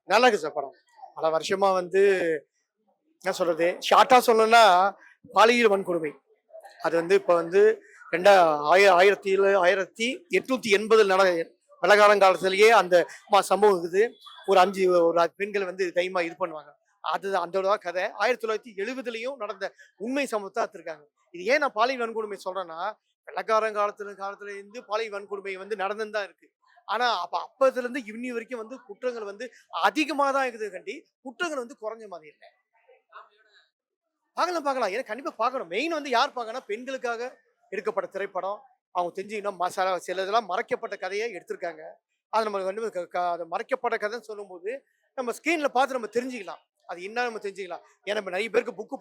நல்லா இருக்கு சார் படம். பல வருஷமா வந்து என்ன சொல்றது? ஷார்ட்டா சொல்லணும்னா பாலியல் வன்கொடுமை. அது வந்து இப்ப வந்து 1880 வெள்ளக்காரங்காலத்திலேயே அந்த சம்பவம் இருக்குது. ஒரு பெண்கள் வந்து தைரியமா இது பண்ணுவாங்க. அது அதோட கதை 1970லயும் நடந்த உண்மை சம்பவத்தை எடுத்திருக்காங்க. இது ஏன் நான் பாலியல் வன்கொடுமை சொல்றேன்னா, காலத்துல இருந்து பாலியல் வன்கொடுமை வந்து நடந்துன்னு தான் இருக்கு. ஆனா அப்பத்துல இருந்து இன்னி வரைக்கும் வந்து குற்றங்கள் வந்து அதிகமா தான் இருக்குது கண்டி குற்றங்கள் வந்து குறைஞ்ச மாதிரி இல்ல. பார்க்கலாம் பார்க்கலாம். ஏன்னா கண்டிப்பா பார்க்கணும். மெயின் வந்து யார் பார்க்கணும்னா பெண்களுக்காக எடுக்கப்பட்ட திரைப்படம். அவங்க தெரிஞ்சுக்கணும் சில இதெல்லாம் மறைக்கப்பட்ட கதையை எடுத்திருக்காங்க. அது நம்ம வந்து அது மறைக்கப்பட்ட கதைன்னு சொல்லும்போது நம்ம ஸ்கிரீன்ல பார்த்து நம்ம தெரிஞ்சுக்கலாம். அது என்ன நம்ம தெரிஞ்சுக்கலாம். ஏன்னா நம்ம நிறைய பேருக்கு புக்கு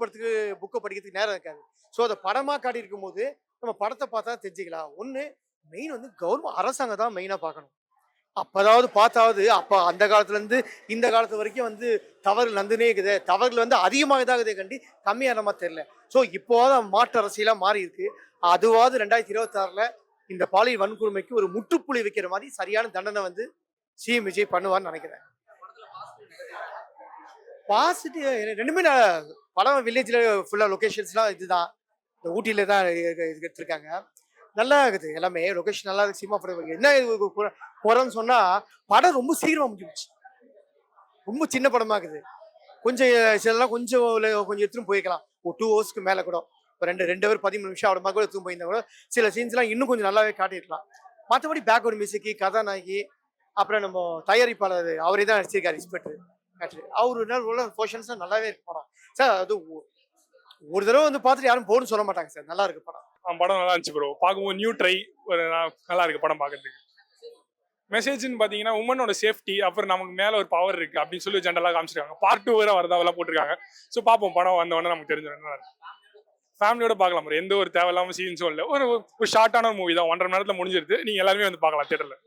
படிக்கிறதுக்கு நேரம் இருக்காது. ஸோ அதை படமா காட்டியிருக்கும் போது நம்ம படத்தை பார்த்தா தெரிஞ்சுக்கலாம். ஒண்ணு மெயின் வந்து அரசாங்கம் தான் மெயினா பார்க்கணும். அப்பதாவது பார்த்தாவது அப்ப அந்த காலத்துல இருந்து இந்த காலத்து வரைக்கும் வந்து தவறு நடந்துனே இருக்குது. தவறுகள் வந்து அதிகமாகதாகுதே கண்டி கம்மியான மாதிரி தெரியல. ஸோ இப்போவாது மாற்று அரசியலா மாறி இருக்கு. அதுவாது 2026ல இந்த பாலியல் வன்கொடுமைக்கு ஒரு முற்றுப்புள்ளி வைக்கிற மாதிரி சரியான தண்டனை வந்து சிஎம் விஜய் பண்ணுவான்னு நினைக்கிறேன். பாசிட்டிவ் ரெண்டுமே படம் வில்லேஜ்ல ஃபுல்லா லொகேஷன்ஸ்லாம் இதுதான். இந்த ஊட்டியில தான் எடுத்திருக்காங்க. நல்லா இருக்குது எல்லாமே. லொகேஷன் நல்லா இருக்கு. சினிமா படம் என்ன குறைன்னு சொன்னா படம் ரொம்ப சீக்கிரமா முடிஞ்சிருச்சு. ரொம்ப சின்ன படமா இருக்குது. கொஞ்சம் சிலலாம் கொஞ்சம் எடுத்துன்னு போய்க்கலாம். ஒரு 2 ஹவர்ஸ்க்கு மேல கூட. ரெண்டு ஹவர் 13 நிமிஷம் அவ்வளோ கூட எடுத்துன்னு போயிருந்தா கூட சில சீன்ஸ்லாம் இன்னும் கொஞ்சம் நல்லாவே காட்டியிருக்கலாம். மற்றபடி பேக்வர்ட் மியூசிக், கதாநாயகி, அப்புறம் நம்ம தயாரிப்பாளர் அவரே தான் நடிச்சிருக்காரு இன்ஸ்பெக்டர். அவரு போர்ஷன்ஸ் நல்லாவே இருக்கு படம் சார். அது ஒரு தடவை வந்து பார்த்துட்டு யாரும் போன்னு சொல்ல மாட்டாங்க சார். நல்லா இருக்கு படம். படம் நல்லா இருந்துச்சு ப்ரோ. பார்க்கும்போது நியூ ட்ரை நல்லா இருக்கு படம் பார்க்கறதுக்கு. மெசேஜ்னு பார்த்தீங்கன்னா உமனோட சேஃப்டி, அப்புறம் நமக்கு மேலே ஒரு பவர் இருக்கு அப்படின்னு சொல்லி ஜென்ரலாக காமிச்சிருக்காங்க. பார்ட் 2 வேற வரதாவெல்லாம் போட்டிருக்காங்க. ஸோ பார்ப்போம், படம் வந்தவொடனே நமக்கு தெரிஞ்சிடும். நல்லா இருக்கு. ஃபேமிலியோட பார்க்கலாம் ப்ரோ. எந்த ஒரு தேவையில்லாமல் சீன்ஸும் இல்லை. ஒரு ஷார்ட்டான ஒரு மூவி தான். 1.5 மணி நேரத்தில் முடிஞ்சிருது. நீங்கள் எல்லாருமே வந்து பார்க்கலாம் தியேட்டரில்.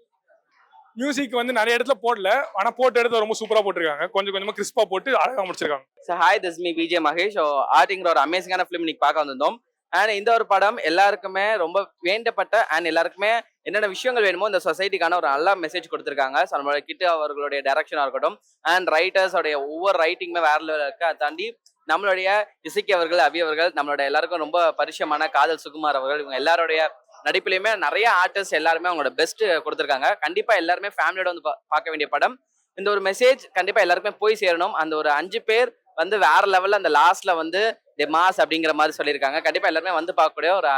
மியூசிக் வந்து நிறைய இடத்துல போடல, ஆனால் போட்ட இடத்துல ரொம்ப சூப்பராக போட்டிருக்காங்க. கொஞ்சம் கொஞ்சமாக கிறிஸ்பாக போட்டு அழகாக முடிச்சிருக்காங்க. So hi, this me PJ Mahesh. ஆர்டிங்கிற ஒரு அமேசிங்கான ஃபிலிம் இன்னைக்கு பார்க்க வந்திருந்தோம். அண்ட் இந்த ஒரு படம் எல்லாருக்குமே ரொம்ப வேண்டப்பட்ட அண்ட் எல்லாருக்குமே என்னென்ன விஷயங்கள் வேணுமோ இந்த சொசைட்டிக்கான ஒரு நல்ல மெசேஜ் கொடுத்துருக்காங்க. ஸோ நம்மளோட கிட்ட அவர்களுடைய டைரக்ஷனாக இருக்கட்டும் அண்ட் ரைட்டர்ஸோடைய ஒவ்வொரு ரைட்டிங்குமே வேற லெவலில் இருக்கு. அதை தாண்டி நம்மளுடைய இசைக்கு அவர்கள், அவி அவர்கள், நம்மளோட எல்லாருக்கும் ரொம்ப பரிச்சயமான காதல் சுகுமார் அவர்கள், இவங்க எல்லாருடைய நடிப்புலையுமே நிறைய ஆர்டிஸ்ட் எல்லாருமே அவங்களோட பெஸ்ட் கொடுத்துருக்காங்க. கண்டிப்பா எல்லாருமே ஃபேமிலியோட வந்து பார்க்க வேண்டிய படம். இந்த ஒரு மெசேஜ் கண்டிப்பா எல்லாருக்குமே போய் சேரணும். அந்த ஒரு 5 பேர் வந்து வேற லெவல்ல அந்த லாஸ்ட்ல வந்து தி மாஸ் அப்படிங்கிற மாதிரி சொல்லியிருக்காங்க. கண்டிப்பா எல்லாருமே வந்து பார்க்கக்கூடிய ஒரு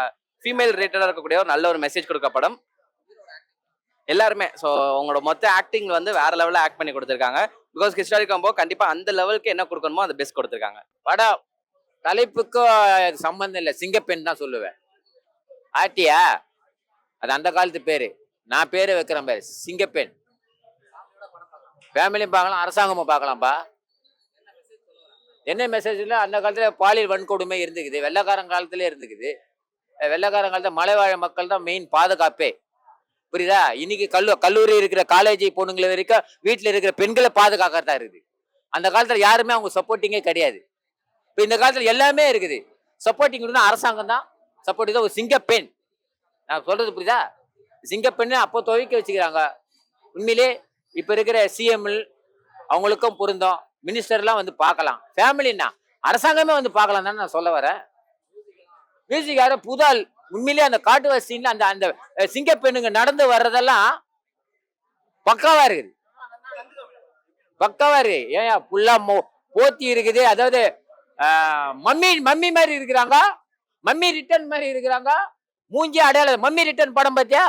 ஃபீமேல் ரிலேட்டடா இருக்கக்கூடிய ஒரு நல்ல ஒரு மெசேஜ் கொடுக்க படம் எல்லாருமே. ஸோ உங்களோட மொத்த ஆக்டிங் வந்து வேற லெவலில் ஆக்ட் பண்ணி கொடுத்துருக்காங்க. பிகாஸ் ஹிஸ்டாரிக் காம்போ கண்டிப்பா அந்த லெவலுக்கு என்ன கொடுக்கணுமோ அந்த பெஸ்ட் கொடுத்துருக்காங்க. படம் தலைப்புக்கும் சம்பந்தம் இல்லை. சிங்கப்பெண் தான் சொல்லுவேன். ஆட்டியா அது அந்த காலத்து பேரு. நான் பேரு வைக்கிறேன் பேரு சிங்கப்பெண். ஃபேமிலியும் பார்க்கலாம், அரசாங்கமும் பார்க்கலாம்ப்பா. என்ன மெசேஜ்ல அந்த காலத்துல பாலியல் வன்கொடுமை இருந்துக்குது. வெள்ளக்காரன் காலத்துல இருந்துக்குது. வெள்ளக்காரன் காலத்துல மலைவாழ மக்கள் தான் மெயின் பாதுகாப்பே. புரியுதா? இன்னைக்கு கல்லூரி இருக்கிற காலேஜ் பொண்ணுங்களை வரைக்கும் வீட்டுல இருக்கிற பெண்களை பாதுகாக்கிறதா இருக்குது. அந்த காலத்துல யாருமே அவங்க சப்போர்ட்டிங்கே கிடையாது. இப்போ இந்த காலத்துல எல்லாமே இருக்குது. சப்போர்ட்டிங் அரசாங்கம் தான் சப்போர்ட்டிங் தான். ஒரு சிங்கப்பெண் நான் சொல்றது புரியுதா? சிங்கப்பெண்ணு அப்போ துவைக்க வச்சுக்கிறாங்க. உண்மையிலே இப்ப இருக்கிற சிஎம் அவங்களுக்கும் பொருந்தோம். மினிஸ்டர்லாம் வந்து பார்க்கலாம். ஃபேமிலின்னா அரசாங்கமே வந்து பார்க்கலாம் தான் நான் சொல்ல வரேன். மியூசிக் யாரோ புதால் உண்மையிலே அந்த காட்டுவாசி சீன்ல அந்த அந்த சிங்கப்பெண்ணுங்க நடந்து வர்றதெல்லாம் பக்காவா இருக்குது. பக்காவா இருக்கு. ஏன் புல்லா போத்தி இருக்குது. அதாவது மம்மி மாதிரி இருக்கிறாங்க. மம்மி ரிட்டர்ன் மாதிரி இருக்கிறாங்க. மூஞ்சி அடையாளம் மம்மி ரிட்டர்ன் படம் பார்த்தியா?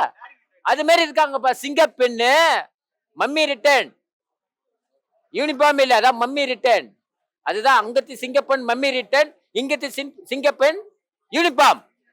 அது மாதிரி இருக்காங்கப்பா சிங்கப்பெண்ணு. மம்மி ரிட்டர்ன் யூனிஃபார்ம் இல்ல, அதான் மம்மி ரிட்டர்ன். அதுதான் அங்கத்து சிங்கப்பெண் மம்மி ரிட்டர்ன், இங்கத்து சிங்கப்பெண் யூனிஃபார்ம்.